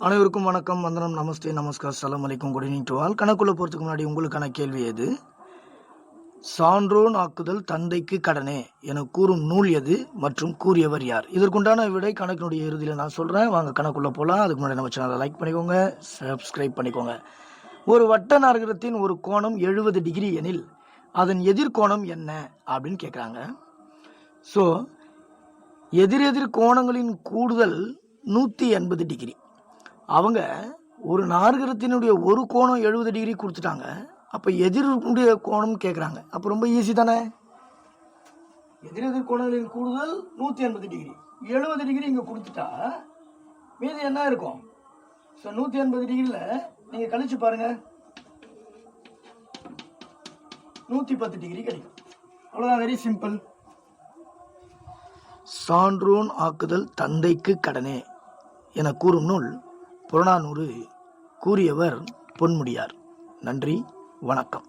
அனைவருக்கும் வணக்கம், வந்தனம், நமஸ்தே, நமஸ்கார், சலாம் அலைக்கும், குட் ஈவினிங் டு ஆல். கணக்குள்ள போகிறதுக்கு முன்னாடி உங்களுக்கான கேள்வி எது? சான்றோன் ஆக்குதல் தந்தைக்கு கடனே என கூறும் நூல் எது மற்றும் கூறியவர் யார்? இதற்குண்டான விடை கணக்கினுடைய இறுதியில் நான் சொல்கிறேன். வாங்க கணக்குள்ளே போகலாம். அதுக்கு முன்னாடி நம்ம சேனலை லைக் பண்ணிக்கோங்க, சப்ஸ்கிரைப் பண்ணிக்கோங்க. ஒரு வட்ட நகரத்தின் ஒரு கோணம் 70 டிகிரி எனில் அதன் எதிர்கோணம் என்ன அப்படின்னு கேட்குறாங்க. ஸோ எதிரெதிர் கோணங்களின் கூடுதல் 180 டிகிரி. அவங்க ஒரு நாற்கரத்தினுடைய ஒரு கோணம் 70 டிகிரி கொடுத்துட்டாங்க. அப்போ எதிர்னுடைய கோணம் கேட்குறாங்க. அப்போ ரொம்ப ஈஸி தானே. எதிரெதிர் கோணங்களின் கூடுதல் 180 டிகிரி, 70 டிகிரி இங்கே கொடுத்துட்டா மீதி என்ன இருக்கும்? ஸோ 180 டிகிரியில் நீங்கள் கழிச்சு பாருங்க, 110 டிகிரி கிடைக்கும். அவ்வளோதான், வெரி சிம்பிள். சான்றோன் ஆக்குதல் தந்தைக்கு கடனே என கூறும் நூல் புறநானூறு, கூறியவர் பொன்முடியார். நன்றி, வணக்கம்.